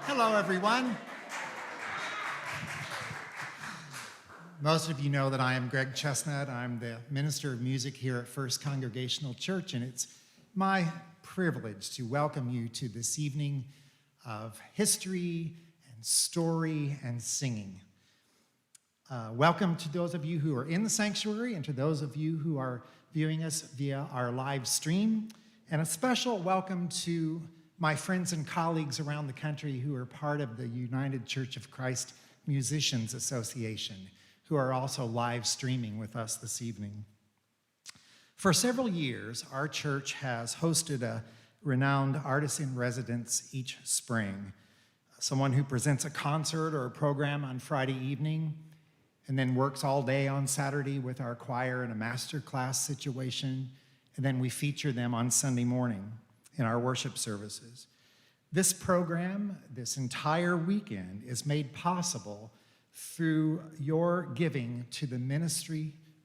Hello, everyone. Most of you know that I am Greg Chestnut. I'm the minister of music here at First Congregational Church, and it's my privilege to welcome you to this evening of history and story and singing. Welcome to those of you who are in the sanctuary and to those of you who are viewing us via our live stream. And a special welcome to my friends and colleagues around the country who are part of the United Church of Christ Musicians Association, who are also live streaming with us this evening. For several years, our church has hosted a renowned artist in residence each spring, someone who presents a concert or a program on Friday evening and then works all day on Saturday with our choir in a master class situation, and then we feature them on Sunday morning in our worship services. This program, this entire weekend, is made possible through your giving to the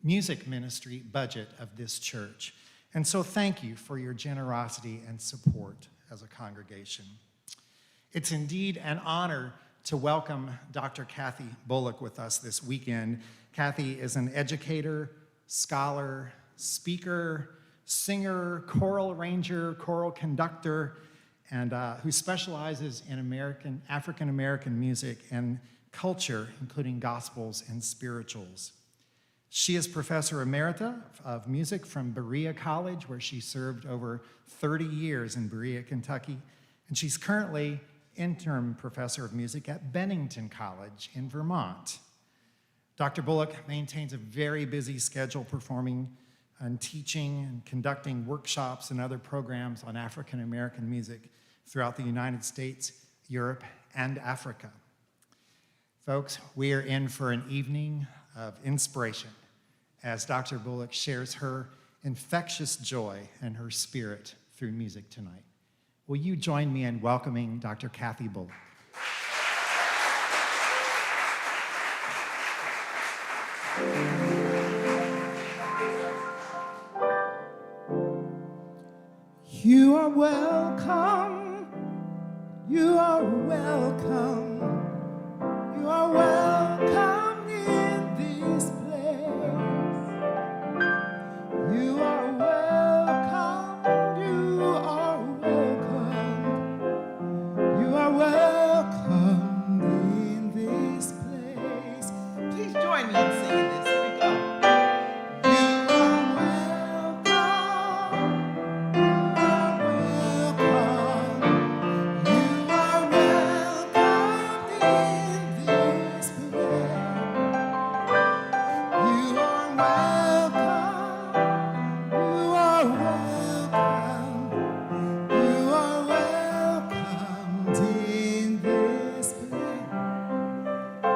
music ministry budget of this church. And so thank you for your generosity and support as a congregation. It's indeed an honor to welcome Dr. Kathy Bullock with us this weekend. Kathy is an educator, scholar, speaker, singer, choral arranger, choral conductor, and who specializes in African-American music and culture, including gospels and spirituals. She is Professor Emerita of Music from Berea College, where she served over 30 years in Berea, Kentucky, and she's currently interim professor of music at Bennington College in Vermont. Dr. Bullock maintains a very busy schedule performing and teaching and conducting workshops and other programs on African American music throughout the United States, Europe, and Africa. Folks, we are in for an evening of inspiration as Dr. Bullock shares her infectious joy and her spirit through music tonight. Will you join me in welcoming Dr. Kathy Bullock? You are welcome, you are welcome, you are welcome in this place. You are welcome, you are welcome, you are welcome in this place. Please join me in singing this. Here we go.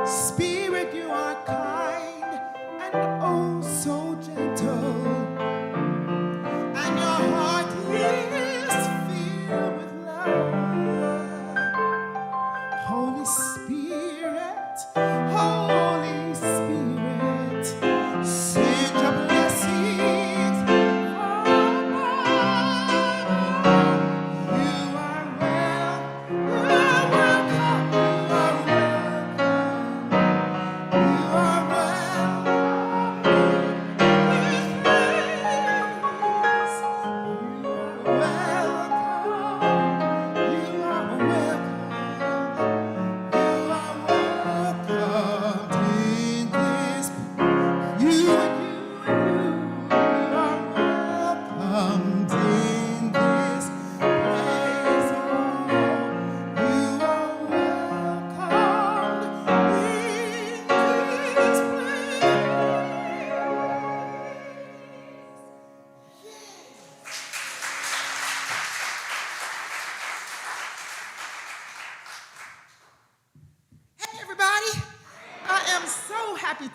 Spirit, you are kind and oh so gentle, and your heart is filled with love. Holy Spirit, send your blessings from above. You are welcome,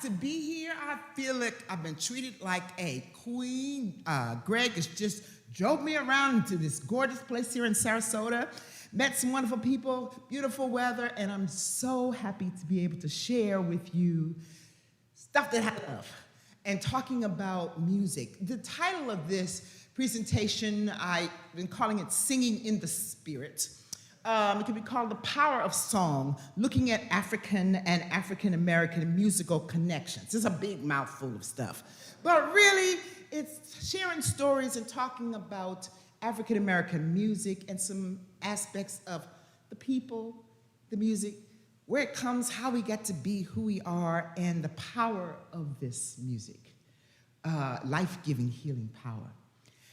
to be here. I feel like I've been treated like a queen. Greg has just drove me around into this gorgeous place here in Sarasota, met some wonderful people, beautiful weather, and I'm so happy to be able to share with you stuff that I love and talking about music. The title of this presentation, I've been calling it Singing in the Spirit. It can be called The Power of Song, looking at African and African-American musical connections. It's a big mouthful of stuff. But really, it's sharing stories and talking about African American music and some aspects of the people, the music, where it comes, how we get to be who we are, and the power of this music, life-giving, healing power.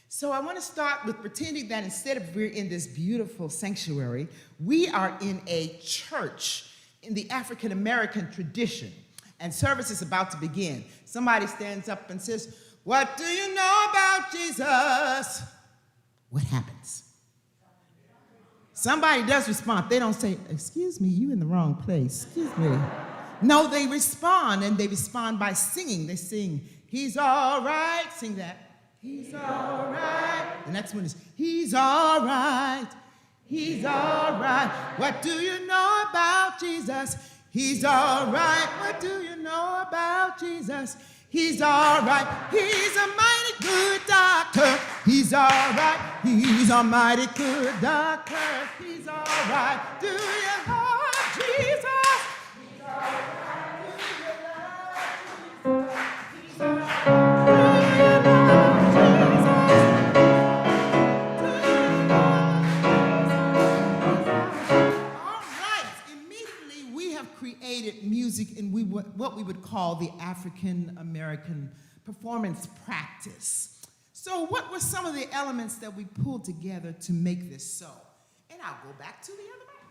So I want to start with pretending that instead of we're in this beautiful sanctuary, we are in a church in the African American tradition, and service is about to begin. Somebody stands up and says, "What do you know about Jesus?" What happens? Somebody does respond. They don't say, "Excuse me, you in the wrong place. Excuse me." No, they respond, and they respond by singing. They sing, "He's all right." Sing that. "He's all right." The next one is, "He's all right. He's all right. What do you know about Jesus? He's all right. What do you know about Jesus? He's all right. He's a mighty good doctor. He's all right. He's a mighty good doctor. He's all right. Do you love Jesus? He's all right. Do you love Jesus? He's all right. Do you love Jesus? Do you love Jesus? All right. Immediately, we have created music in what we would call the African American performance practice. So what were some of the elements that we pulled together to make this so? And I'll go back to the other mic.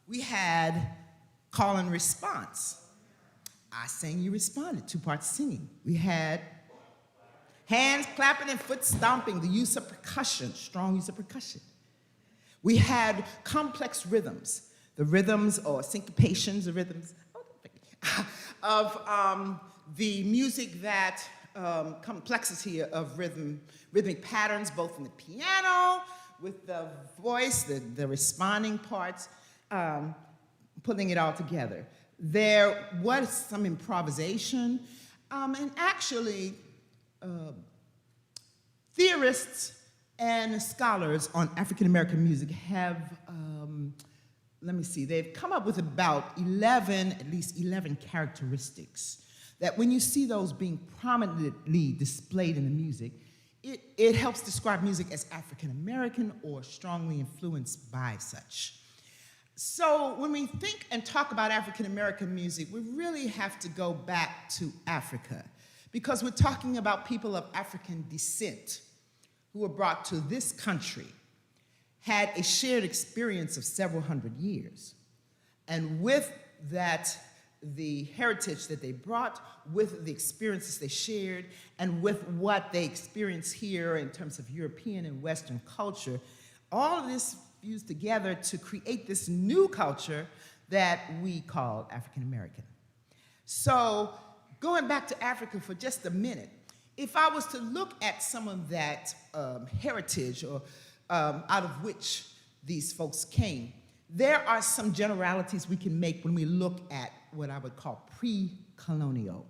We had call and response. I sang, you responded, 2 parts singing. We had hands clapping and foot stomping, the use of percussion, strong use of percussion. We had complex rhythms, the rhythms or syncopations, the rhythms of the music that complexity of rhythmic patterns, both in the piano, with the voice, the responding parts, putting it all together. There was some improvisation, and actually, theorists and scholars on African American music have, they've come up with about at least 11 characteristics that when you see those being prominently displayed in the music, it helps describe music as African American or strongly influenced by such. So when we think and talk about African American music, we really have to go back to Africa, because we're talking about people of African descent who were brought to this country, had a shared experience of several hundred years. And with that, the heritage that they brought, with the experiences they shared, and with what they experienced here in terms of European and Western culture, all of this fused together to create this new culture that we call African American. So going back to Africa for just a minute, if I was to look at some of that heritage or out of which these folks came, there are some generalities we can make when we look at what I would call pre-colonial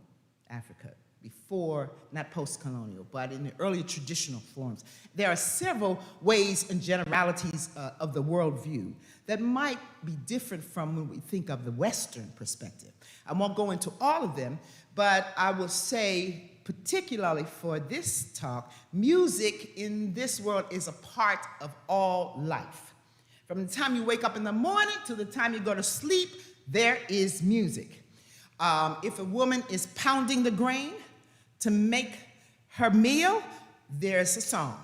Africa, before, not post-colonial, but in the earlier traditional forms. There are several ways and generalities of the worldview that might be different from when we think of the Western perspective. I won't go into all of them, but I will say, particularly for this talk, music in this world is a part of all life. From the time you wake up in the morning to the time you go to sleep, there is music. If a woman is pounding the grain to make her meal, there's a song.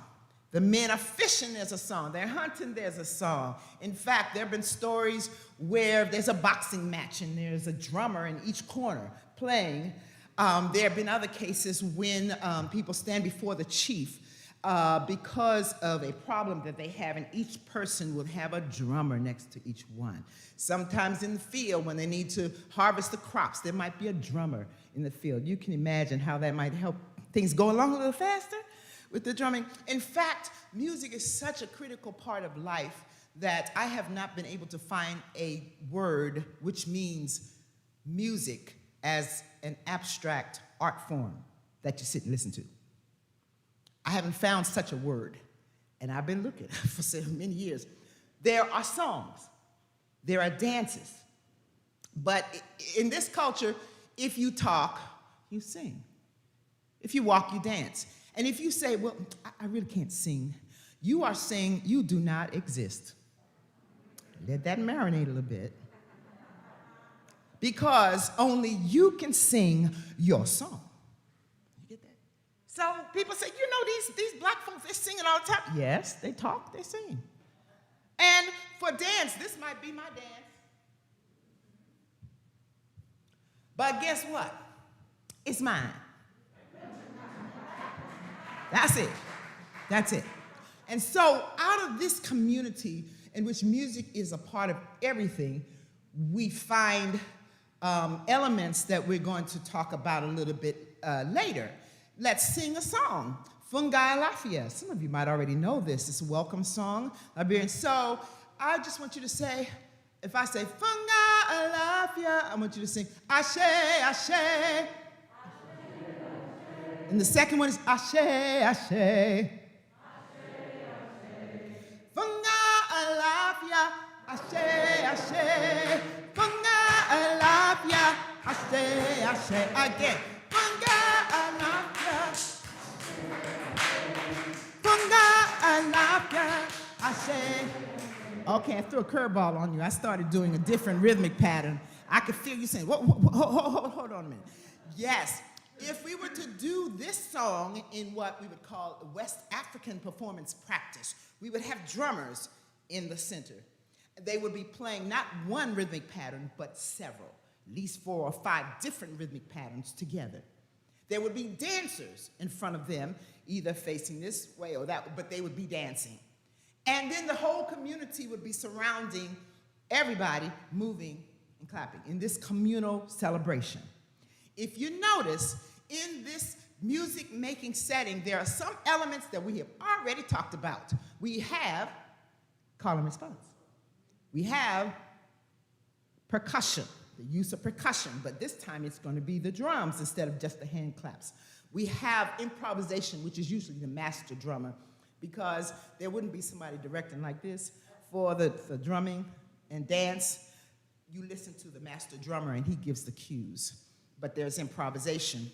The men are fishing, there's a song. They're hunting, there's a song. In fact, there have been stories where there's a boxing match and there's a drummer in each corner playing. There have been other cases when people stand before the chief because of a problem that they have, and each person will have a drummer next to each one. Sometimes in the field, when they need to harvest the crops, there might be a drummer in the field. You can imagine how that might help things go along a little faster with the drumming. In fact, music is such a critical part of life that I have not been able to find a word which means music as an abstract art form that you sit and listen to. I haven't found such a word, and I've been looking for so many years. There are songs, there are dances, but in this culture, if you talk, you sing. If you walk, you dance. And if you say, well, I really can't sing, you are saying you do not exist. Let that marinate a little bit. Because only you can sing your song. You get that? So people say, you know, these black folks, they're singing all the time. Yes, they talk, they sing. And for dance, this might be my dance. But guess what? It's mine. That's it. That's it. And so out of this community in which music is a part of everything, we find elements that we're going to talk about a little bit later. Let's sing a song. Fungi Lafia. Some of you might already know this. It's a welcome song. So I just want you to say, if I say Fungi Lafia, I want you to sing Ashe, Ashe. And the second one is Ashe, Ashe. Funga alafia, Ashe, Ashe. Funga alafia, Ashe, Ashe. Again. Funga alafia. Funga alafia, Ashe. Okay, I threw a curveball on you. I started doing a different rhythmic pattern. I could feel you saying, hold on a minute. Yes. If we were to do this song in what we would call West African performance practice, we would have drummers in the center. They would be playing not one rhythmic pattern, but several, at least 4 or 5 different rhythmic patterns together. There would be dancers in front of them, either facing this way or that way, but they would be dancing. And then the whole community would be surrounding everybody, moving and clapping in this communal celebration. If you notice, in this music-making setting, there are some elements that we have already talked about. We have call and response. We have percussion, the use of percussion, but this time it's going to be the drums instead of just the hand claps. We have improvisation, which is usually the master drummer, because there wouldn't be somebody directing like this for the drumming and dance. You listen to the master drummer and he gives the cues. But there's improvisation.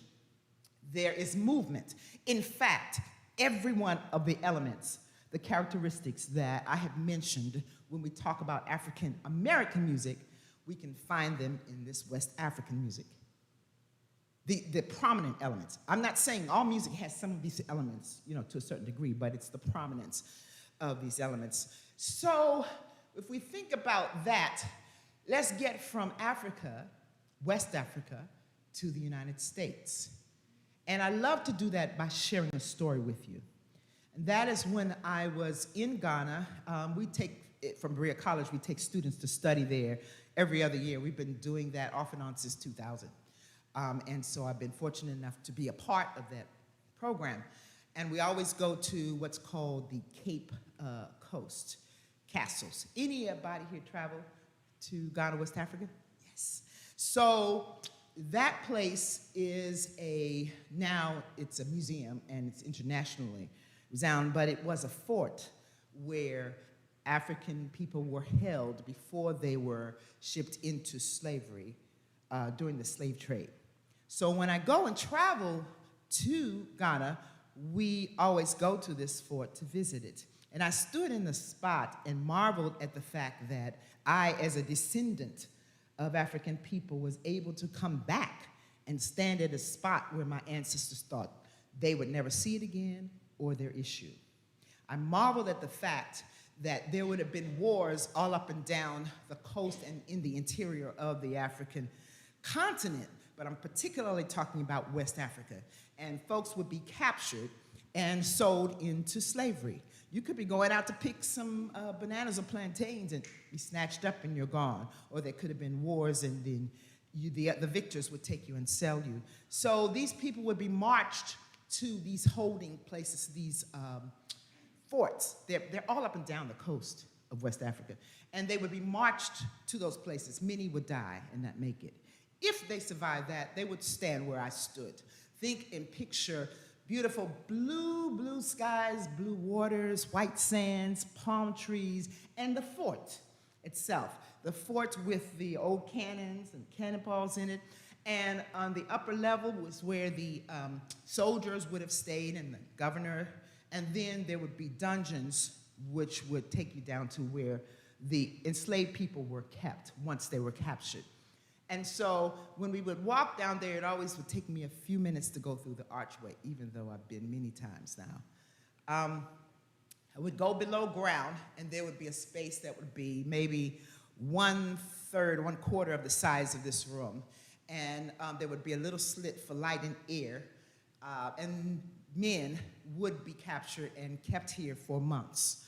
There is movement. In fact, every one of the elements, the characteristics that I have mentioned when we talk about African American music, we can find them in this West African music. The prominent elements. I'm not saying all music has some of these elements, to a certain degree, but it's the prominence of these elements. So if we think about that, let's get from Africa, West Africa, to the United States. And I love to do that by sharing a story with you. And that is when I was in Ghana. From Berea College, we take students to study there every other year. We've been doing that off and on since 2000. And so I've been fortunate enough to be a part of that program. And we always go to what's called the Cape Coast castles. Anybody here travel to Ghana, West Africa? Yes. So that place is now it's a museum and it's internationally renowned, but it was a fort where African people were held before they were shipped into slavery during the slave trade. So when I go and travel to Ghana, we always go to this fort to visit it. And I stood in the spot and marveled at the fact that I, as a descendant of African people, was able to come back and stand at a spot where my ancestors thought they would never see it again or their issue. I marveled at the fact that there would have been wars all up and down the coast and in the interior of the African continent, but I'm particularly talking about West Africa. And folks would be captured and sold into slavery. You could be going out to pick some bananas or plantains and be snatched up and you're gone. Or there could have been wars and then the victors would take you and sell you. So these people would be marched to these holding places, these forts. They're all up and down the coast of West Africa. And they would be marched to those places. Many would die and not make it. If they survived that, they would stand where I stood. Think and picture beautiful blue skies, blue waters, white sands, palm trees, and the fort itself. The fort with the old cannons and cannonballs in it. And on the upper level was where the soldiers would have stayed and the governor. And then there would be dungeons, which would take you down to where the enslaved people were kept once they were captured. And so when we would walk down there, it always would take me a few minutes to go through the archway, even though I've been many times now. I would go below ground, and there would be a space that would be maybe 1/3, 1/4 of the size of this room. And there would be a little slit for light and air. And men would be captured and kept here for months.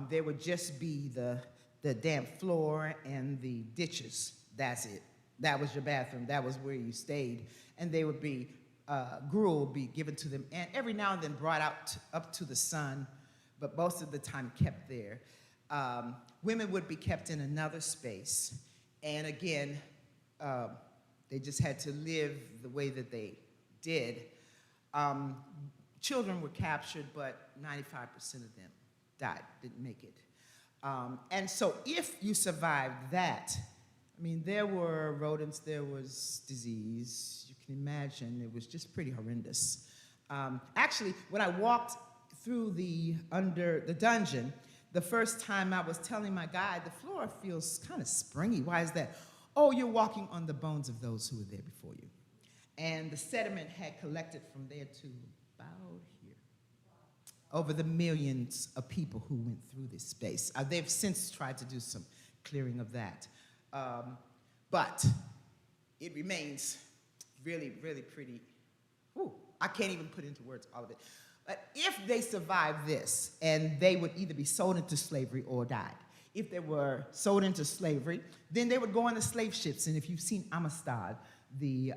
There would just be the damp floor and the ditches. That's it. That was your bathroom. That was where you stayed. And they would be, gruel would be given to them, and every now and then brought out up to the sun, but most of the time kept there. Women would be kept in another space. And again, they just had to live the way that they did. Children were captured, but 95% of them died, didn't make it. And so if you survived that, I mean, there were rodents, there was disease. You can imagine it was just pretty horrendous. Actually, when I walked through under the dungeon, the first time I was telling my guide, the floor feels kind of springy. Why is that? Oh, you're walking on the bones of those who were there before you. And the sediment had collected from there to about here, over the millions of people who went through this space. They've since tried to do some clearing of that. But it remains really, really pretty. I can't even put into words all of it. But if they survived this, and they would either be sold into slavery or died. If they were sold into slavery, then they would go on the slave ships. And if you've seen Amistad, the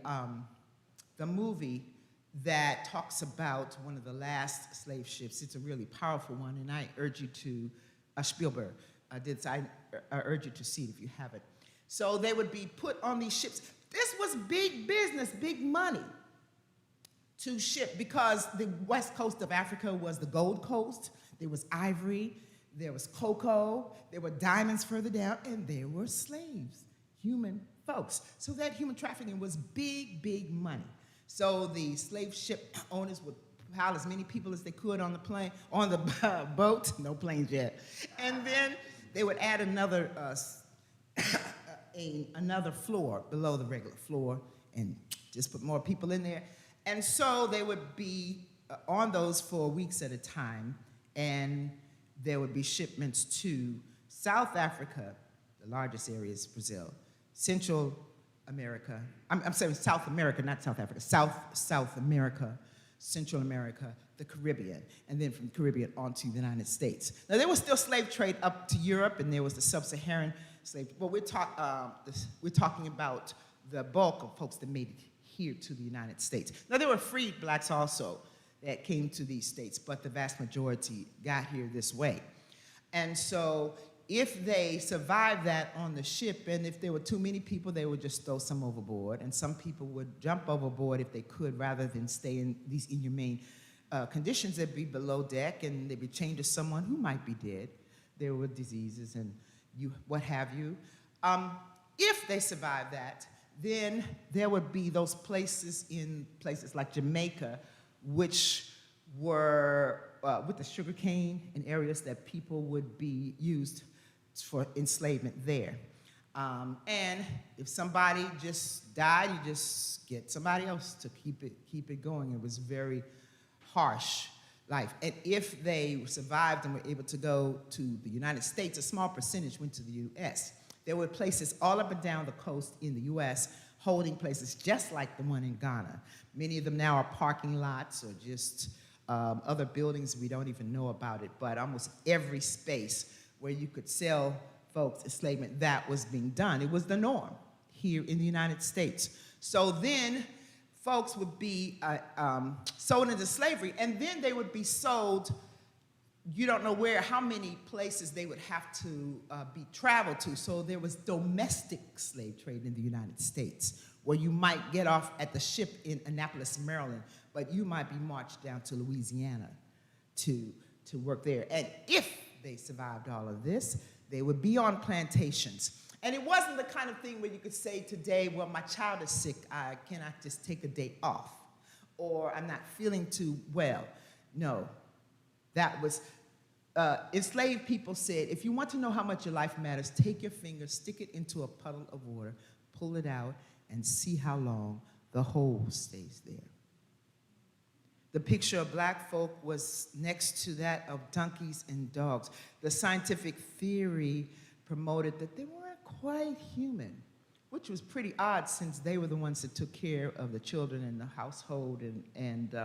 movie that talks about one of the last slave ships, it's a really powerful one, and I urge you to, Spielberg did, so I urge you to see it if you haven't. So they would be put on these ships. This was big business, big money to ship, because the west coast of Africa was the Gold Coast. There was ivory, there was cocoa, there were diamonds further down, and there were slaves, human folks. So that human trafficking was big, big money. So the slave ship owners would pile as many people as they could on the plane, on the boat, no planes yet, and then they would add another another floor below the regular floor and just put more people in there. And so they would be on those for weeks at a time, and there would be shipments to South Africa, the largest area is Brazil, Central America, I'm saying South America, not South Africa, South America, Central America, the Caribbean, and then from the Caribbean on to the United States. Now, there was still slave trade up to Europe, and there was the sub-Saharan slave. Well, we're talking about the bulk of folks that made it here to the United States. Now, there were freed blacks also that came to these states, but the vast majority got here this way. And so if they survived that on the ship, and if there were too many people, they would just throw some overboard, and some people would jump overboard if they could, rather than stay in these inhumane conditions. They'd be below deck, and they'd be chained to someone who might be dead. There were diseases and what have you. If they survived that, then there would be those places in places like Jamaica, which were with the sugar cane in areas that people would be used for enslavement there. And if somebody just died, you just get somebody else to keep it going. It was very harsh life. And if they survived and were able to go to the United States, a small percentage went to the U.S. There were places all up and down the coast in the U.S. holding places just like the one in Ghana. Many of them now are parking lots or just other buildings we don't even know about it, but almost every space where you could sell folks enslavement, that was being done. It was the norm here in the United States. So then folks would be sold into slavery, and then they would be sold, you don't know where, how many places they would have to be traveled to. So there was domestic slave trade in the United States, where you might get off at the ship in Annapolis, Maryland, but you might be marched down to Louisiana to work there. And if they survived all of this, they would be on plantations. And it wasn't the kind of thing where you could say today, well, my child is sick, I cannot just take a day off, or I'm not feeling too well. No, that was, enslaved people said, if you want to know how much your life matters, take your finger, stick it into a puddle of water, pull it out, and see how long the hole stays there. The picture of black folk was next to that of donkeys and dogs. The scientific theory promoted that they weren't quite human, which was pretty odd since they were the ones that took care of the children in the household and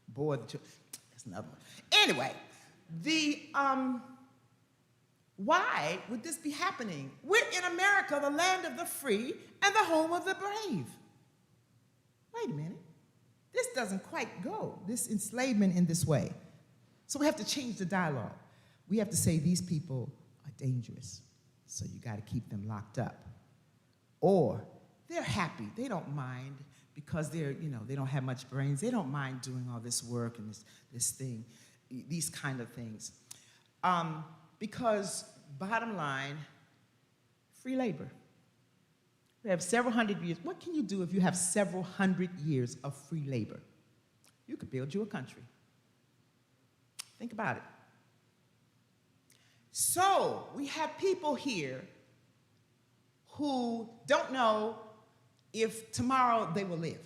bore the children. That's another one. Anyway, why would this be happening? We're in America, the land of the free and the home of the brave. Wait a minute. This doesn't quite go, this enslavement in this way. So we have to change the dialogue. We have to say these people are dangerous, so you got to keep them locked up. Or they're happy, they don't mind because they're, they don't have much brains. They don't mind doing all this work and this thing, these kind of things. Because bottom line, free labor. We have several hundred years. What can you do if you have several hundred years of free labor? You could build you a country. Think about it. So we have people here who don't know if tomorrow they will live.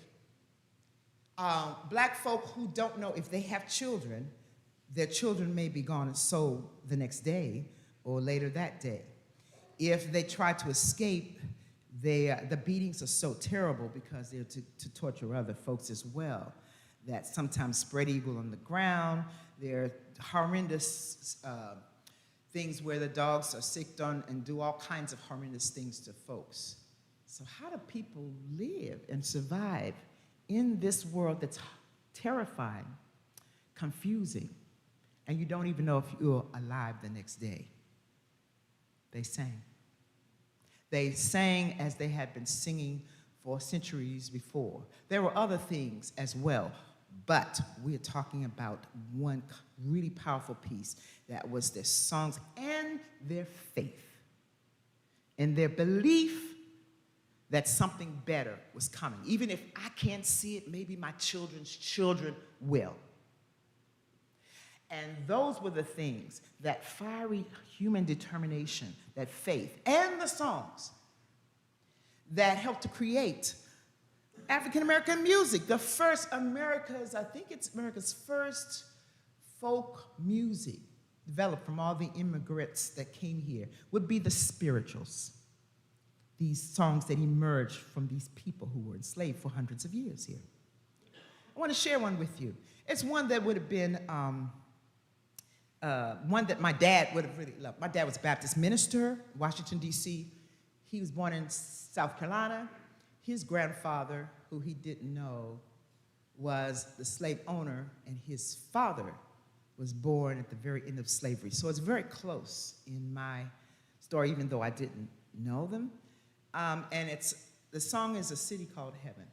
Black folk who don't know if they have children, their children may be gone and sold the next day or later that day. If they try to escape, the beatings are so terrible because they're to torture other folks as well, that sometimes spread eagle on the ground. There are horrendous things where the dogs are sicked on and do all kinds of horrendous things to folks. So how do people live and survive in this world that's terrifying, confusing, and you don't even know if you're alive the next day? They sang. They sang as they had been singing for centuries before. There were other things as well, but we're talking about one really powerful piece that was their songs and their faith and their belief that something better was coming. Even if I can't see it, maybe my children's children will. And those were the things, that fiery human determination, that faith, and the songs that helped to create African-American music. The first I think it's America's first folk music developed from all the immigrants that came here would be the spirituals. These songs that emerged from these people who were enslaved for hundreds of years here. I want to share one with you. It's one that would have been one that my dad would have really loved. My dad was a Baptist minister, Washington, D.C. He was born in South Carolina. His grandfather, who he didn't know, was the slave owner, and his father was born at the very end of slavery. So it's very close in my story, even though I didn't know them. And the song is A City Called Heaven.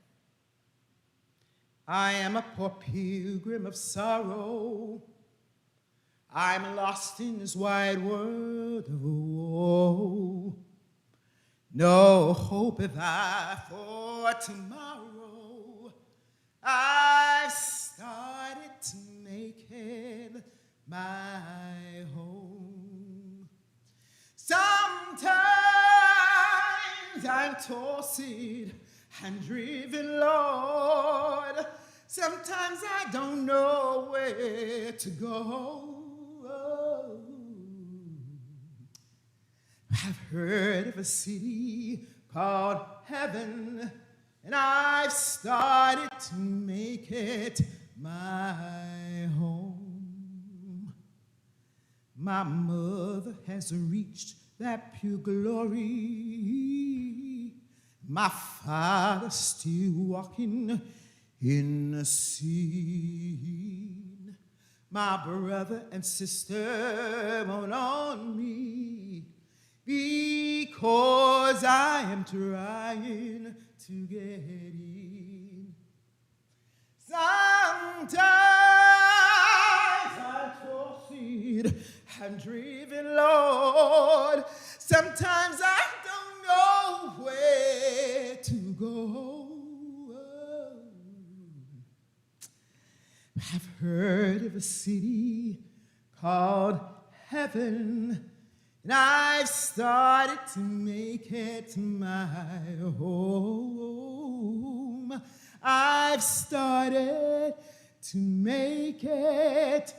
I am a poor pilgrim of sorrow. I'm lost in this wide world of woe. No hope have I for tomorrow. I've started to make it my home. Sometimes I'm tossed and driven, Lord. Sometimes I don't know where to go. I've heard of a city called heaven, and I've started to make it my home. My mother has reached that pure glory. My father's still walking in the sin. My brother and sister won't on me because I am trying to get in. Sometimes I'm tossed and driven, Lord. Sometimes I don't a city called heaven, and I've started to make it my home. I've started to make it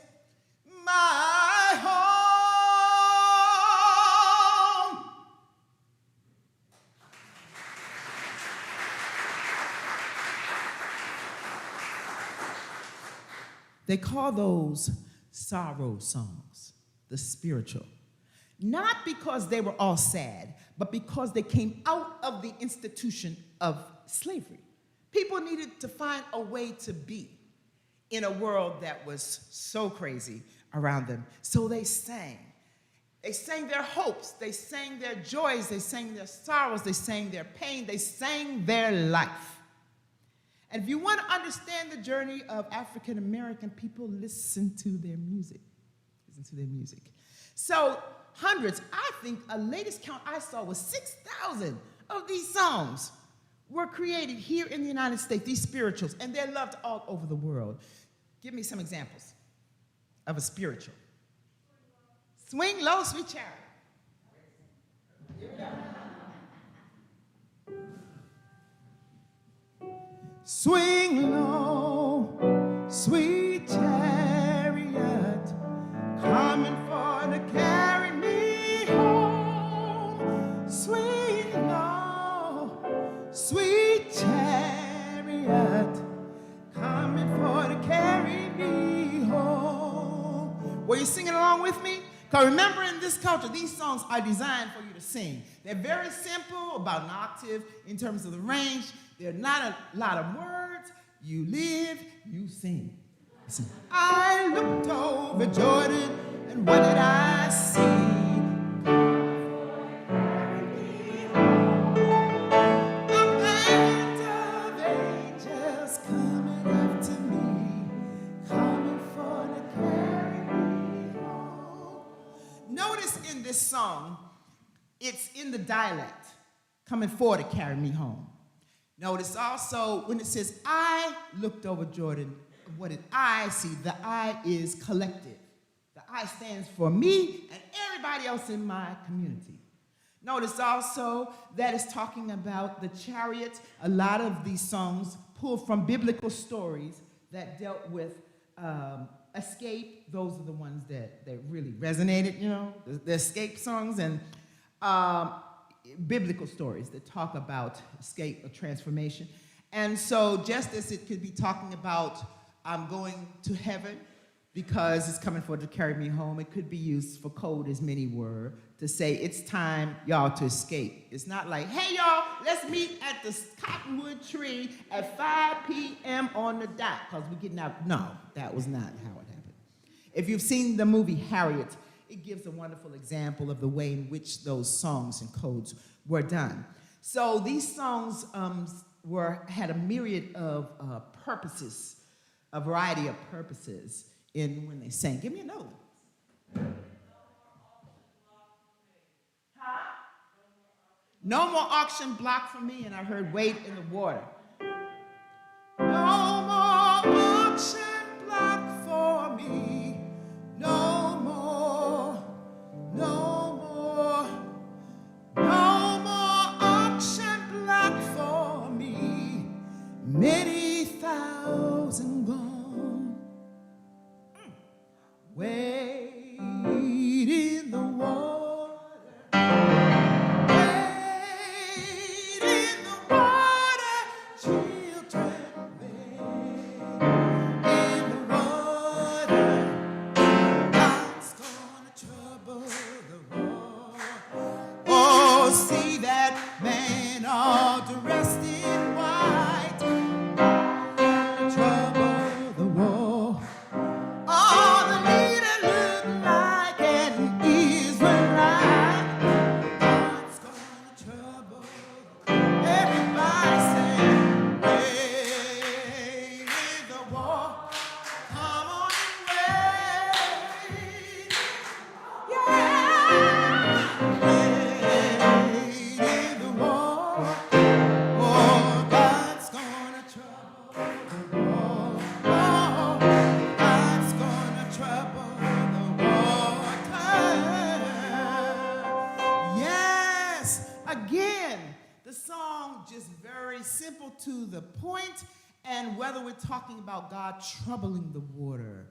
my home. They call those sorrow songs, the spiritual. Not because they were all sad, but because they came out of the institution of slavery. People needed to find a way to be in a world that was so crazy around them. So they sang. They sang their hopes, they sang their joys, they sang their sorrows, they sang their pain, they sang their life. And if you want to understand the journey of African American people, listen to their music. Listen to their music. So hundreds, I think a latest count I saw was 6,000 of these songs were created here in the United States, these spirituals, and they're loved all over the world. Give me some examples of a spiritual. Swing low, sweet chariot. Swing low, sweet chariot, coming for to carry me home. Swing low, sweet chariot, coming for to carry me home. Were you singing along with me? Because remember, in this culture, these songs are designed for you to sing. They're very simple, about an octave in terms of the range. They're not a lot of words. You live, you sing. Listen. I looked over Jordan, and what did I see? A band of angels coming after me, coming for to carry me home. Notice in this song, it's in the dialect, coming for to carry me home. Notice also when it says, I looked over Jordan, what did I see? The I is collective. The I stands for me and everybody else in my community. Notice also that it's talking about the chariot. A lot of these songs pulled from biblical stories that dealt with escape. Those are the ones that really resonated, you know, the escape songs, and biblical stories that talk about escape or transformation. And so just as it could be talking about I'm going to heaven because it's coming for to carry me home, it could be used for code, as many were, to say it's time, y'all, to escape. It's not like, hey, y'all, let's meet at the cottonwood tree at 5 p.m. on the dot because we're getting out. No, that was not how it happened. If you've seen the movie Harriet, it gives a wonderful example of the way in which those songs and codes were done. So these songs had a myriad of purposes, a variety of purposes in when they sang. Give me a note. Huh? No more auction block for me, and I heard wait in the water. No more auction block for me. No more, no more, no more auction block for me. Many thousand gone. Wait in the water. Wait in the water, children. Wait in the water. God's gonna trouble the water. Oh, see that man all dressed in white. Trouble the war. All the leader look like an Israelite. God's gonna trouble. Everybody say, wait in the war. Come on and wait. Yeah. Wait in the war. very simple to the point, and whether we're talking about God troubling the water,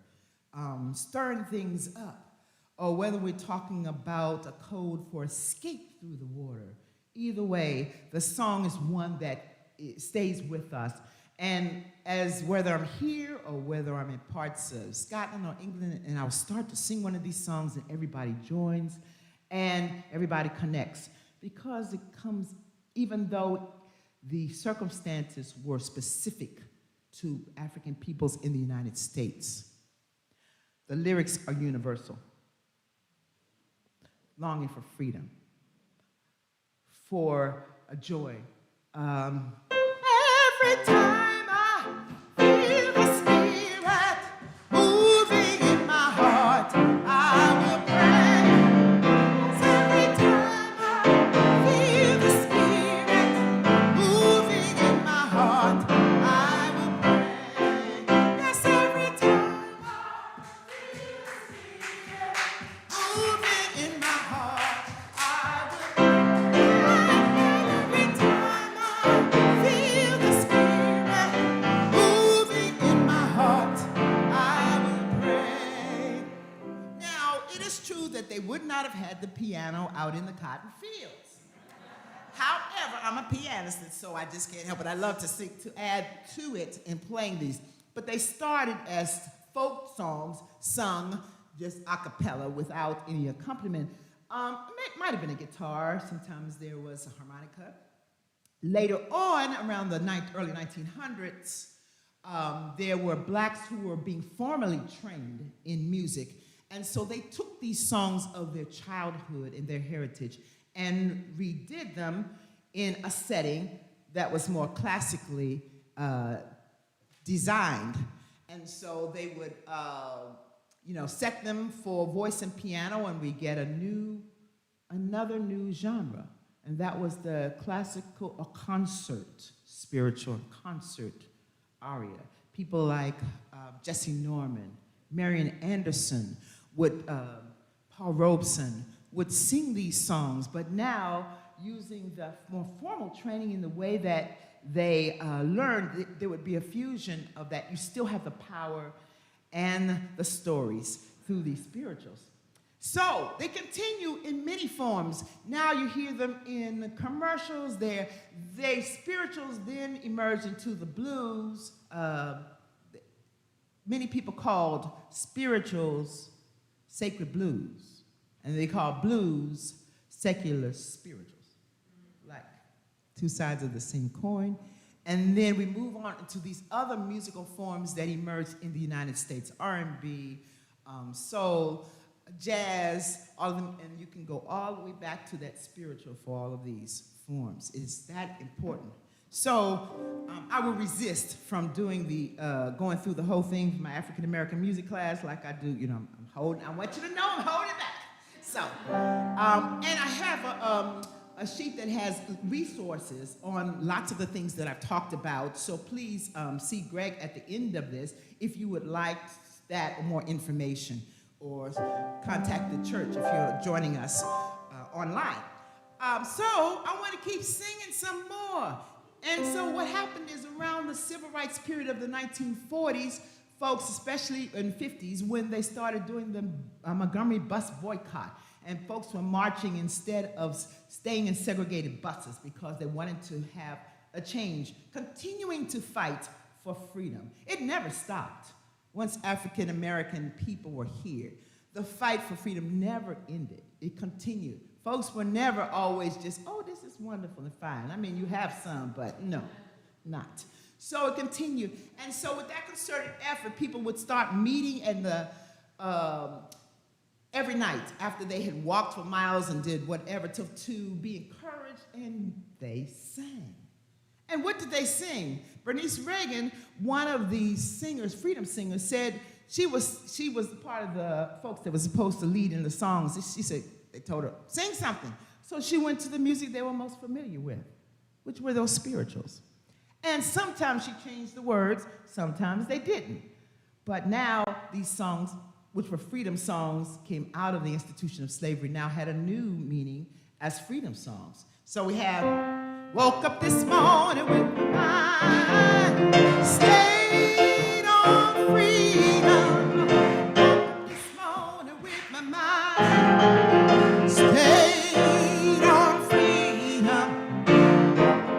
stirring things up, or whether we're talking about a code for escape through the water, either way, the song is one that stays with us. And as whether I'm here or whether I'm in parts of Scotland or England, and I'll start to sing one of these songs and everybody joins and everybody connects, because it comes, even though the circumstances were specific to African peoples in the United States, the lyrics are universal. Longing for freedom, for a joy. Every time I feel the Spirit moving in my heart, I will pray. Yes, every time I feel the Spirit moving in my heart, I will pray. Yes, every time I feel the Spirit moving in my heart, I will pray. Every time I feel the Spirit moving in my heart, I will pray. Now, it is true that they would not have had the piano out in the cotton fields. However, I'm a pianist, and so I just can't help it. I love to sing, to add to it in playing these. But they started as folk songs sung just a cappella without any accompaniment. It might have been a guitar. Sometimes there was a harmonica. Later on, around the early 1900s, there were blacks who were being formally trained in music. And so they took these songs of their childhood and their heritage and redid them in a setting that was more classically designed. And so they would, set them for voice and piano, and we get another new genre. And that was the classical or concert, spiritual concert aria. People like Jesse Norman, Marian Anderson, Paul Robeson would sing these songs, but now using the more formal training in the way that they learned, there would be a fusion of that. You still have the power and the stories through these spirituals. So they continue in many forms. Now you hear them in commercials. They spirituals then emerge into the blues. Many people called spirituals sacred blues, and they call blues secular spirituals, like two sides of the same coin. And then we move on into these other musical forms that emerged in the United States: R&B, soul, jazz, all of them, and you can go all the way back to that spiritual for all of these forms. It's that important. So I will resist from doing going through the whole thing for my African American music class like I do. I want you to know I'm holding it back. So, and I have a sheet that has resources on lots of the things that I've talked about. So please see Greg at the end of this if you would like that or more information, or contact the church if you're joining us online. So I want to keep singing some more. And so what happened is, around the civil rights period of the 1940s, folks, especially in the 50s, when they started doing the Montgomery bus boycott, and folks were marching instead of staying in segregated buses because they wanted to have a change, continuing to fight for freedom. It never stopped. Once African American people were here, the fight for freedom never ended. It continued. Folks were never always just, oh, this is wonderful and fine. I mean, you have some, but no, not. So it continued. And so with that concerted effort, people would start meeting in the every night after they had walked for miles and did whatever to be encouraged, and they sang. And what did they sing? Bernice Reagan, one of these singers, freedom singers, said she was part of the folks that was supposed to lead in the songs. She said, they told her, sing something. So she went to the music they were most familiar with, which were those spirituals. And sometimes she changed the words, sometimes they didn't. But now these songs, which were freedom songs, came out of the institution of slavery, now had a new meaning as freedom songs. So we have Woke up this morning with my mind stayed on freedom. Woke up this morning with my mind stayed on freedom.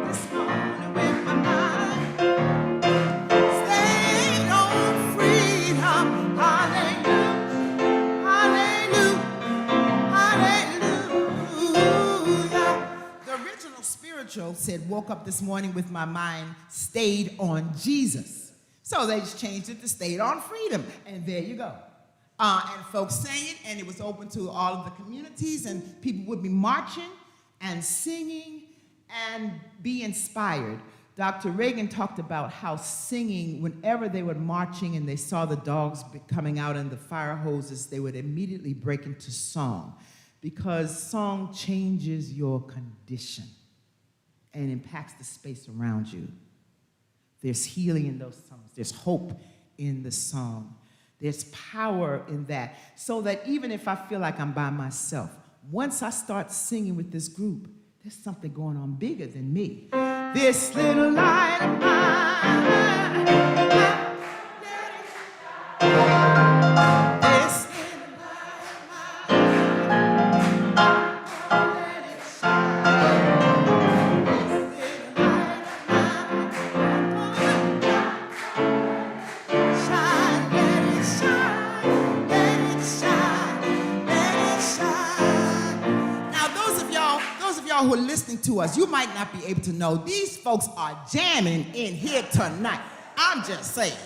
This morning with my mind stayed on freedom. Hallelujah, hallelujah, hallelujah. The original spiritual said, woke up this morning with my mind stayed on Jesus. So they just changed it to stayed on freedom. And there you go. And folks sang it, and it was open to all of the communities, and people would be marching and singing and be inspired. Dr. Reagan talked about how singing, whenever they were marching and they saw the dogs coming out and the fire hoses, they would immediately break into song, because song changes your condition and impacts the space around you. There's healing in those songs. There's hope in the song. There's power in that. So that even if I feel like I'm by myself, once I start singing with this group, there's something going on bigger than me. This little light of mine, this little light of mine, let it shine. This little light of mine, shine, let it shine, let it shine, let it shine. Now, those of y'all who are listening to us, you might not be able to know these folks are jamming in here tonight. I'm just saying.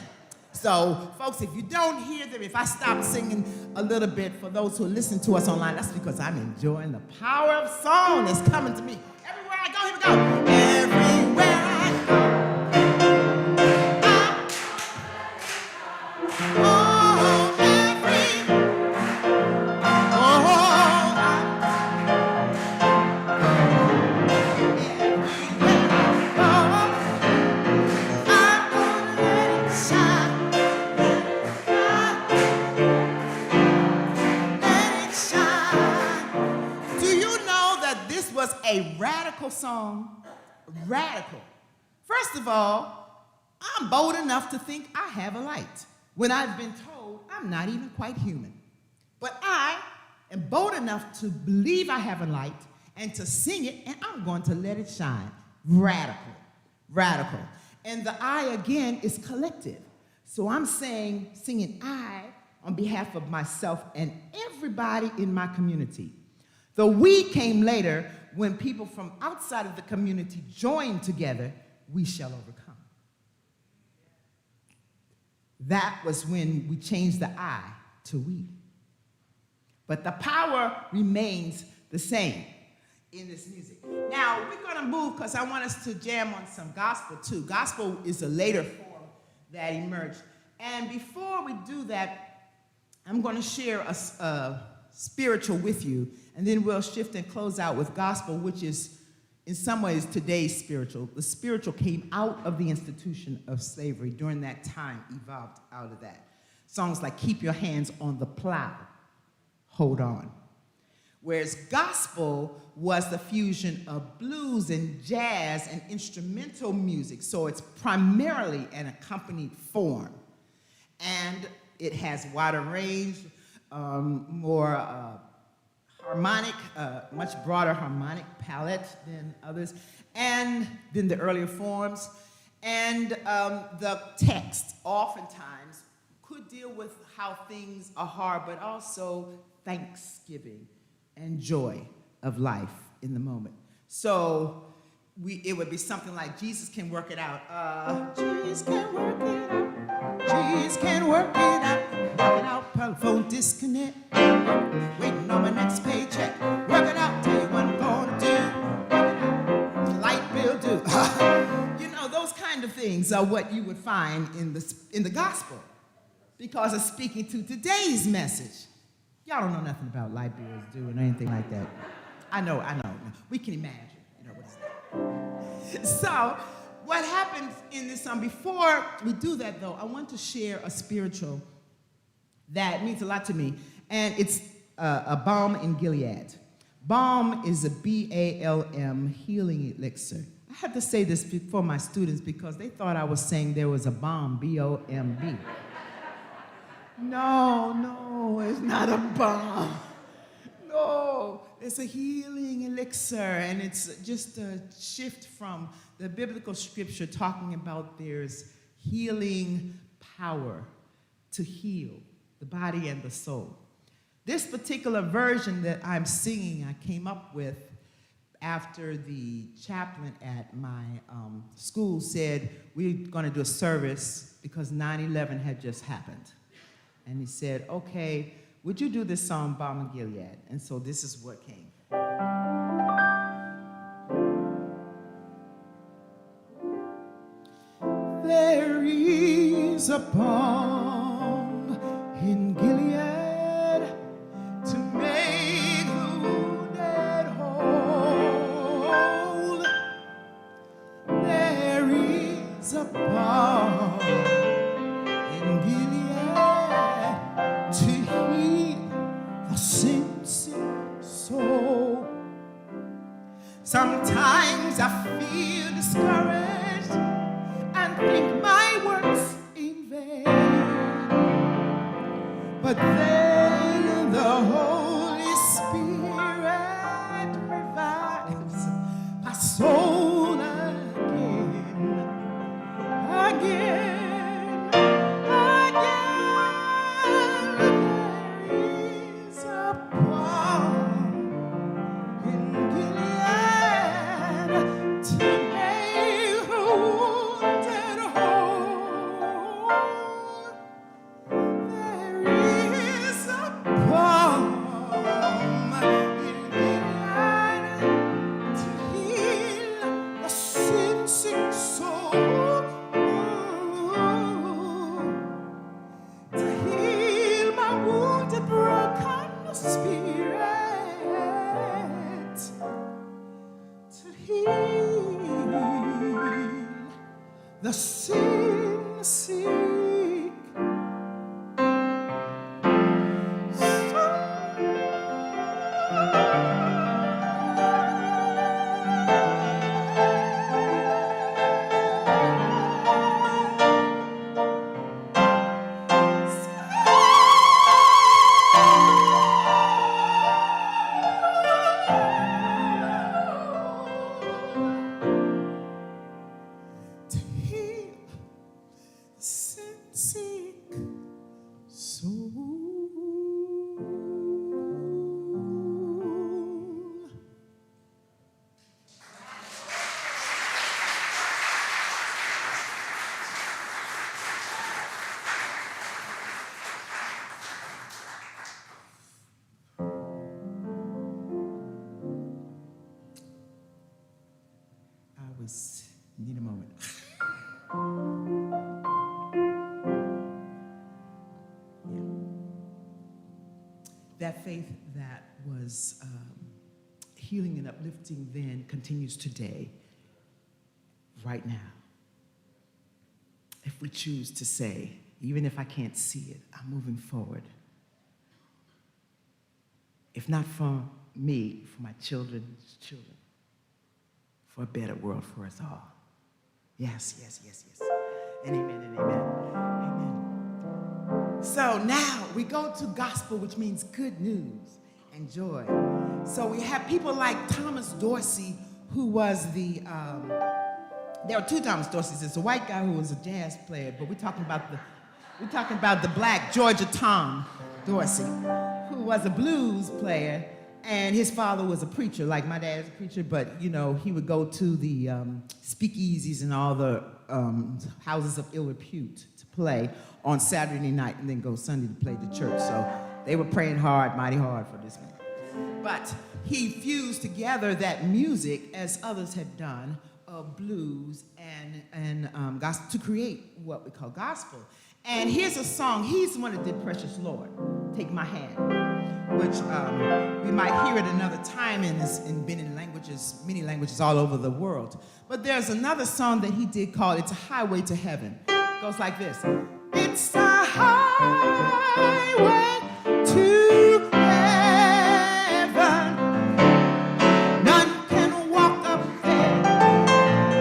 So, folks, if you don't hear them, if I stop singing a little bit for those who listen to us online, that's because I'm enjoying the power of song that's coming to me. Everywhere I go, here we go. Everywhere I go. A radical song, radical. First of all, I'm bold enough to think I have a light when I've been told I'm not even quite human. But I am bold enough to believe I have a light and to sing it, and I'm going to let it shine. Radical, radical. And the I again is collective. So I'm singing I on behalf of myself and everybody in my community. The we came later when people from outside of the community joined together. We shall overcome. That was when we changed the I to we. But the power remains the same in this music. Now, we're going to move because I want us to jam on some gospel too. Gospel is a later form that emerged. And before we do that, I'm going to share a spiritual with you, and then we'll shift and close out with gospel, which is in some ways today's spiritual. The spiritual came out of the institution of slavery during that time, evolved out of that. Songs like Keep Your Hands on the Plow, Hold On. Whereas gospel was the fusion of blues and jazz and instrumental music, so it's primarily an accompanied form. And it has wider range, more harmonic, much broader harmonic palette than others, and than the earlier forms. And the text oftentimes could deal with how things are hard, but also thanksgiving and joy of life in the moment. So it would be something like, Jesus can work it out. Jesus can work it out. Jesus can work it out. Work it out, telephone disconnect. Waiting on my next paycheck. Work it out, tell you what I'm gonna do. Work it out, light bill due. You know, those kind of things are what you would find in the gospel, because it's speaking to today's message. Y'all don't know nothing about light bills due and anything like that. I know. We can imagine, what is that? So, what happens in this song, before we do that though, I want to share a spiritual that means a lot to me, and it's a balm in Gilead. Balm is a B-A-L-M, healing elixir. I have to say this for my students because they thought I was saying there was a bomb, B-O-M-B. No, it's not a bomb. No, it's a healing elixir, and it's just a shift from the biblical scripture talking about there's healing power to heal the body and the soul. This particular version that I'm singing, I came up with after the chaplain at my school said, we're going to do a service because 9/11 had just happened. And he said, okay, would you do this song, Balm in Gilead? And so this is what came. There is a balm in Gilead to make the wounded whole. There is a balm in Gilead to heal the sin-sick soul. Sometimes I feel discouraged and think my work's in vain. But then the Holy Spirit revives my soul again. There is a balm in Gilead to make the wounded whole. There is a balm in Gilead to heal the sin-sick soul, to heal my wounded, broken spirit, to heal the sin-sick to heal sin-sick soul. I always need a moment. Yeah. That faith that was healing and uplifting then continues today, right now. If we choose to say, even if I can't see it, I'm moving forward. If not for me, for my children's children, for a better world for us all. Yes, yes, yes, yes. And amen and amen. Amen. So now we go to gospel, which means good news and joy. So we have people like Thomas Dorsey, who was the, there are two Thomas Dorseys. There's a white guy who was a jazz player, but we're talking about the black Georgia Tom Dorsey, who was a blues player. And his father was a preacher, like my dad is a preacher, but, you know, he would go to the speakeasies and all the houses of ill repute to play on Saturday night and then go Sunday to play the church. So they were praying hard, mighty hard for this man. But he fused together that music, as others had done, of blues and gospel to create what we call gospel. And here's a song. He's the one that did Precious Lord, Take My Hand, which we might hear it another time and has been in languages, many languages all over the world. But there's another song that he did called It's a Highway to Heaven. It goes like this. It's a highway to heaven. None can walk up there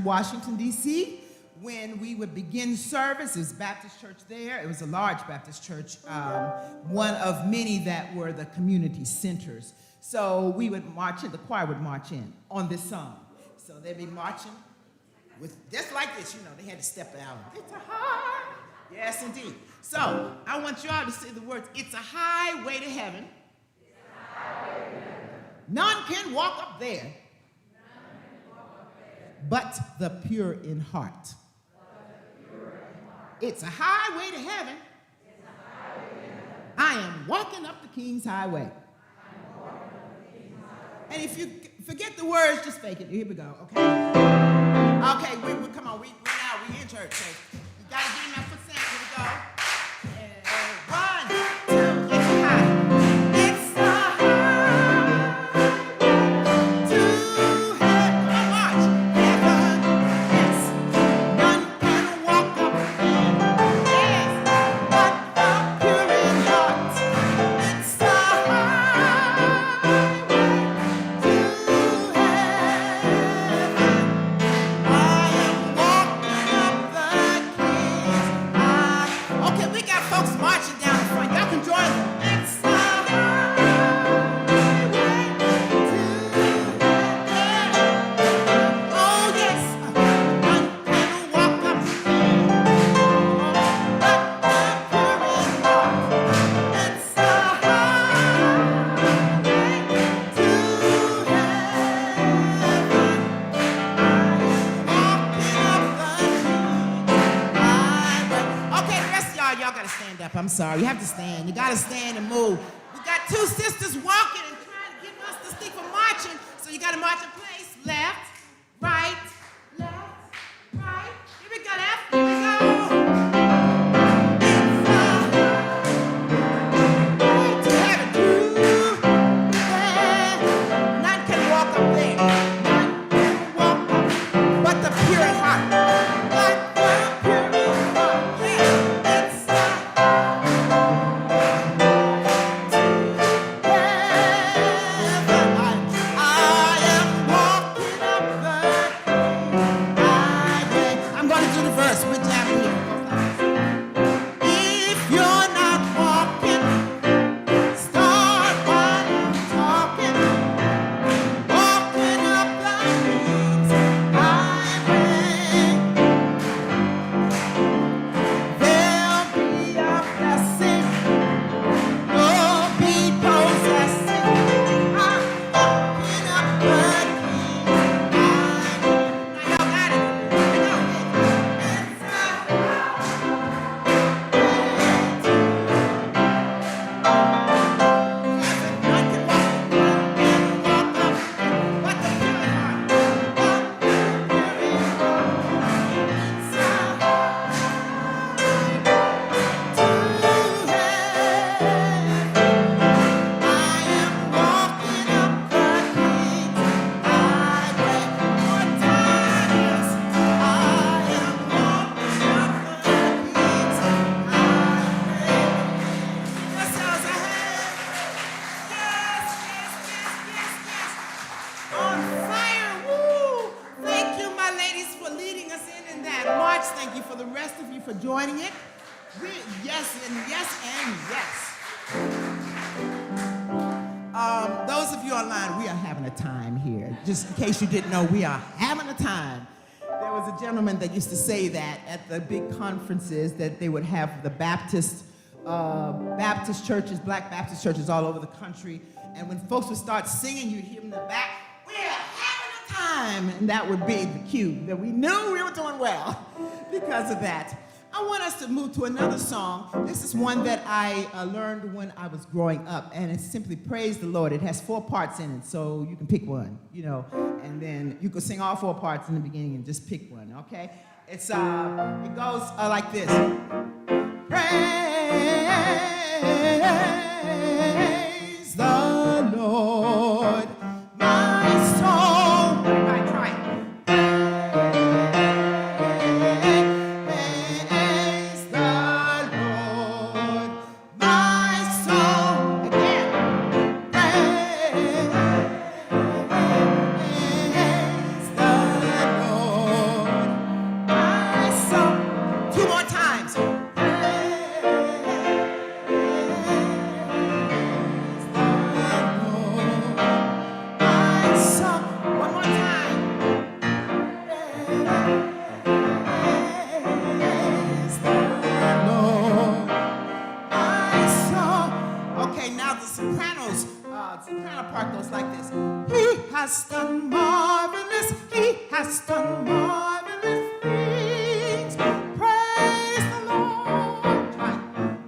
Washington, D.C. When we would begin service, it was a Baptist church there. It was a large Baptist church, one of many that were the community centers. So we would march in, the choir would march in on this song. So they'd be marching with just like this, they had to step out. It's a high. Yes, indeed. So I want you all to say the words, it's a highway to heaven. It's a highway to heaven. None can walk up there. But the pure in heart. It's a highway to heaven. I am walking up the King's highway. And if you forget the words, just fake it. Here we go, okay? Okay, come on, we're in church. So you gotta give me my foot stamp. Here we go. And 1, 2, it's high. It's a highway to heaven. Come on, march. Heaven, yes. None can walk up there. Yes, but the pure in heart. It's a highway to heaven. I am walking up the King's highway. Okay, we got folks marching down the front. Y'all can join them. It's a highway to heaven. Oh, yes. None can walk up there. But the pure in heart. It's a highway to heaven. Okay, the rest of y'all gotta stand up. I'm sorry. You have to stand. You gotta stand and move. We got two sisters walking and trying to give us the stick for marching. So you gotta march in place. Left, right, left, right. Here we go, left. Here we go. To heaven. None can walk up there. None can walk up, but the pure in heart. But the pure in heart. Yeah, it's a I'm going to do the verse. We're jamming here. If you're not walking, start while I'm talking. Walking up the King's highway. There'll be a blessing. You'll be possessing. I'm walking up the King's highway. Now y'all got it. On fire, woo! Thank you, my ladies, for leading us in that march. Thank you for the rest of you for joining it. Yes and yes and yes. Those of you online, we are having a time here. Just in case you didn't know, we are having a time. There was a gentleman that used to say that at the big conferences that they would have the Baptist churches, black Baptist churches all over the country. And when folks would start singing, you'd hear them in the back, we're having a time. And that would be the cue that we knew we were doing well because of that. I want us to move to another song. This is one that I learned when I was growing up, and it's simply Praise the Lord. It has 4 parts in it, so you can pick one, and then you can sing all 4 parts in the beginning and just pick one, okay? It goes like this. Praise the Lord, my soul. Everybody try it. Praise the Lord, my soul. Again. Praise the Lord, Okay, now the soprano part goes like this. He has done marvelous, he has done marvelous things. Praise the Lord. Right.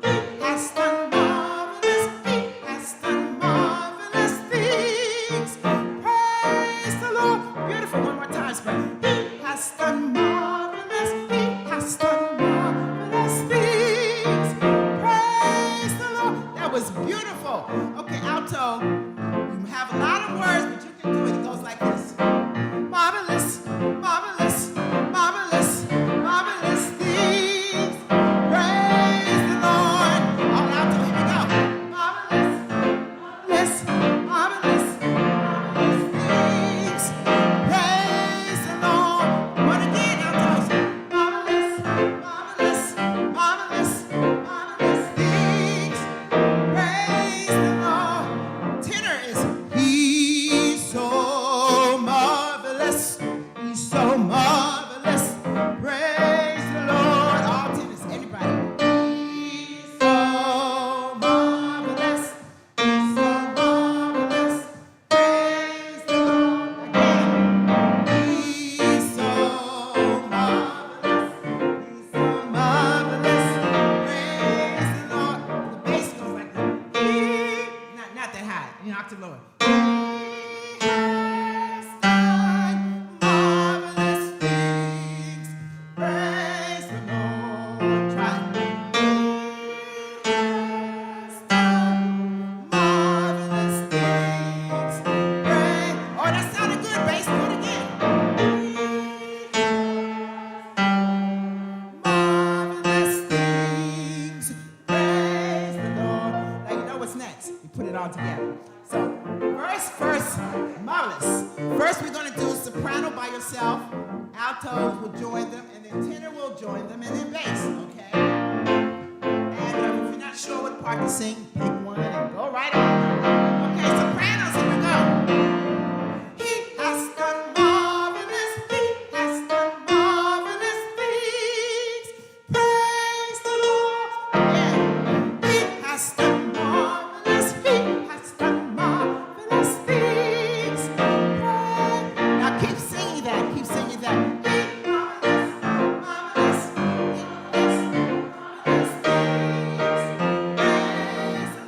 He has done marvelous, he has done marvelous things. Praise the Lord. Beautiful, one more time, spread. He has done marvelous, he has done marvelous things. Praise the Lord. That was beautiful. Okay, alto, you have a lot of words, but you can do it. It goes like this. Marvelous, marvelous, marvelous, marvelous things. Praise the Lord. All alto, here we go. Marvelous, marvelous, marvelous things. Praise the Lord. One again, altos. Marvelous, marvelous, marvelous, marvelous things. Praise the Lord. Tenor is He's so marvelous. He's so marvelous. Praise the Lord. All tenors, everybody. He's so marvelous. He's so marvelous. Praise the Lord. Again. He's so marvelous. He's so marvelous. Praise the Lord. The bass goes like this. Not that high. You know, octave lower. He has done marvelous things. Praise the Lord. Try. He has done marvelous things. Praise. Oh, that sounded good, bass. Do it again. Marvelous things. Praise the Lord. Now you know what's next. You put it all together. So first, marvelous. First we're going to do soprano by yourself. Altos will join them, and then tenor will join them, and then bass, okay? And if you're not sure what part to sing, pick one and go right on. Okay, sopranos, here we go. He has done marvelous, he has done marvelous things. Praise the Lord. Yeah. He has done marvelous, he has done marvelous things. Praise. Now keep singing that, keep singing that. Marvelous, marvelous, marvelous things. Praise the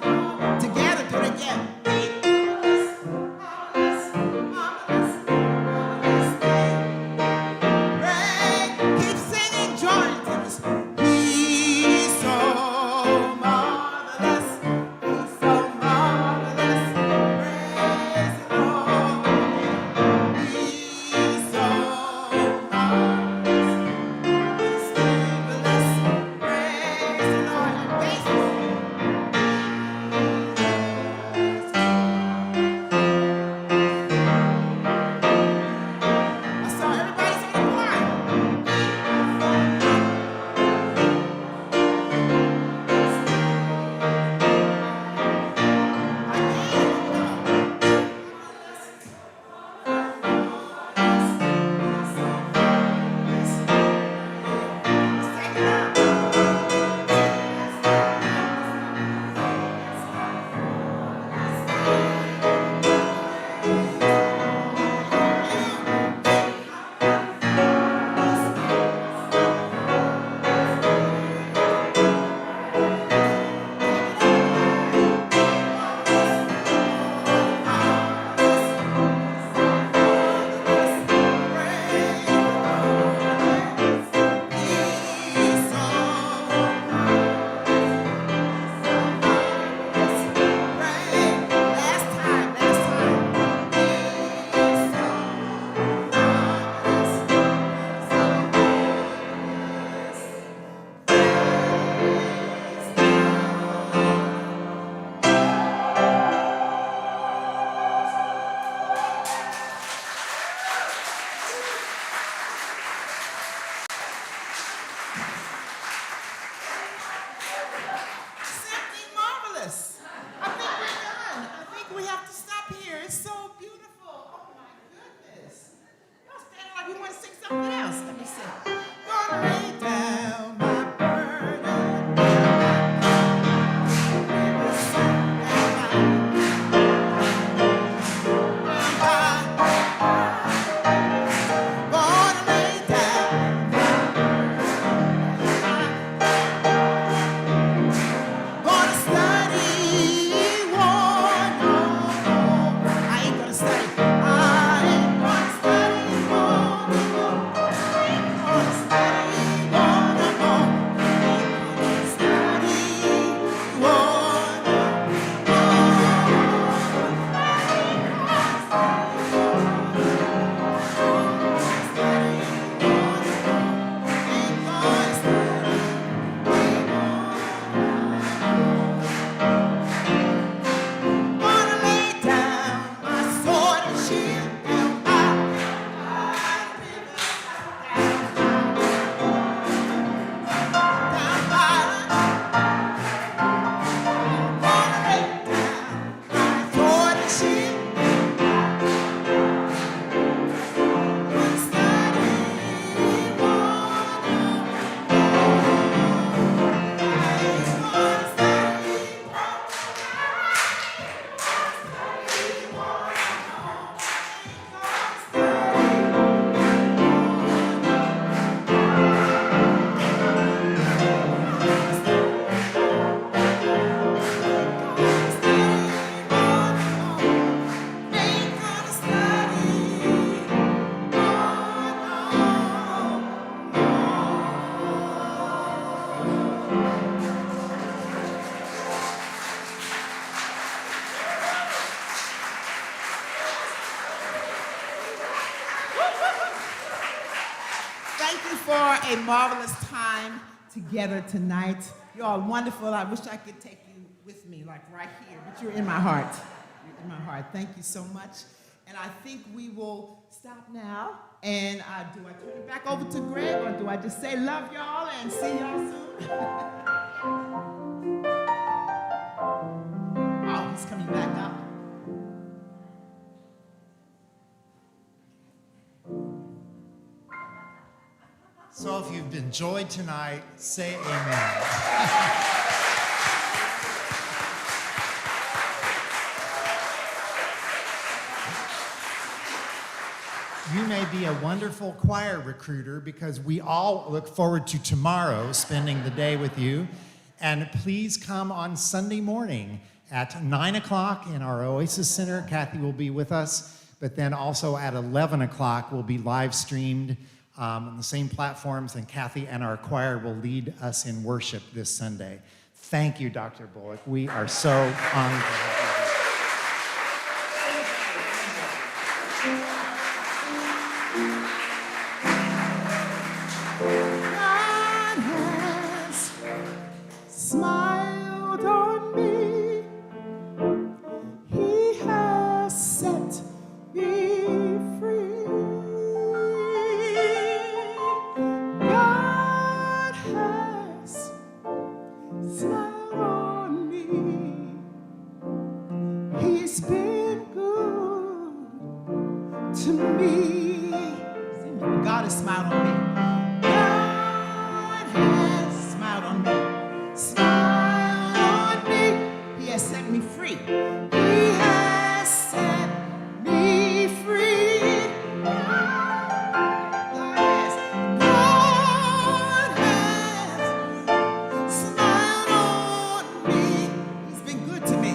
for a marvelous time together tonight. You're all wonderful. I wish I could take you with me, like right here, but you're in my heart. You're in my heart. Thank you so much. And I think we will stop now. And do I turn it back over to Greg, or do I just say love y'all and see y'all soon? Oh, he's coming back up. So if you've enjoyed tonight, say amen. You may be a wonderful choir recruiter, because we all look forward to tomorrow spending the day with you. And please come on Sunday morning at 9 o'clock in our Oasis Center. Kathy will be with us, but then also at 11 o'clock we'll be live streamed on the same platforms, and Kathy and our choir will lead us in worship this Sunday. Thank you, Dr. Bullock. We are so honored to have you. God has smiled on me. He has set me free. God has smiled on me. He's been good to me. God has smiled on me. God has smiled on me. Smiled on me. He has set me free. He has set me free. God has smiled on me. He's been good to me.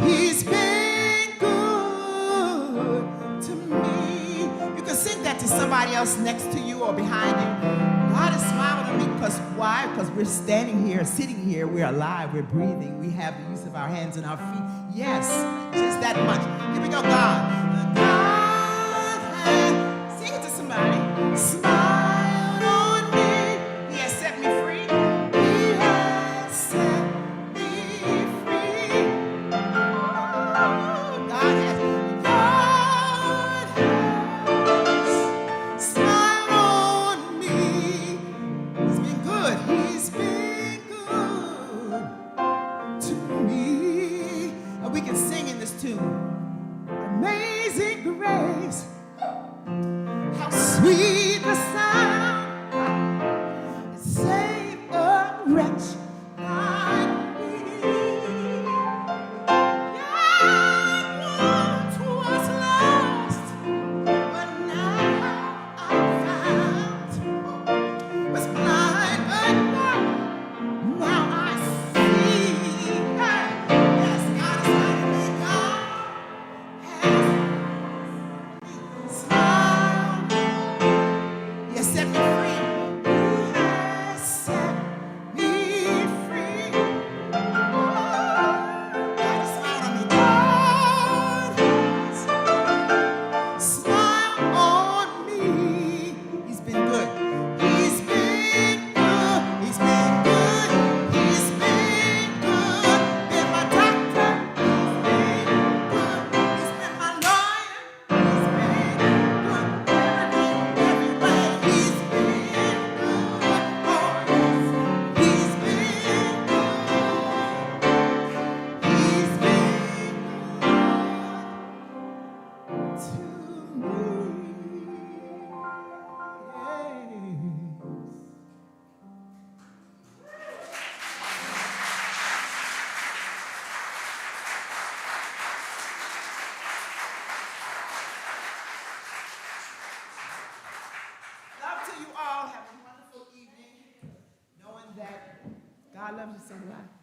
He's been good to me. You can sing that to somebody else next to you or behind you. God has smiled on me, because why? Because we're standing here, sitting here, we're alive, we're breathing, we have the use of our hands and our feet. Yes, just that much. Here we go, God. God has, sing it to somebody. Smiled on me. He has set me free. He has set me free. Oh, God has smiled on me. He's been good. He's been good to me. And we can sing in this tune. Amazing grace, how sweet the sound that saved a wretch like me. I once was lost, but now I'm found. Was blind, but now I see. Yes, God is letting me go. Smile. He has set me free. He has set me free. God has smiled on me. God has smiled on me. He's been good. He's been good. He's been good. He's been good. Been my doctor. He's been good. He's been my lawyer. He's been good. Every way. He's been good. Oh, yes. He's been good. He's been good to me. Love to you all. Have a wonderful evening, knowing that God loves you so much.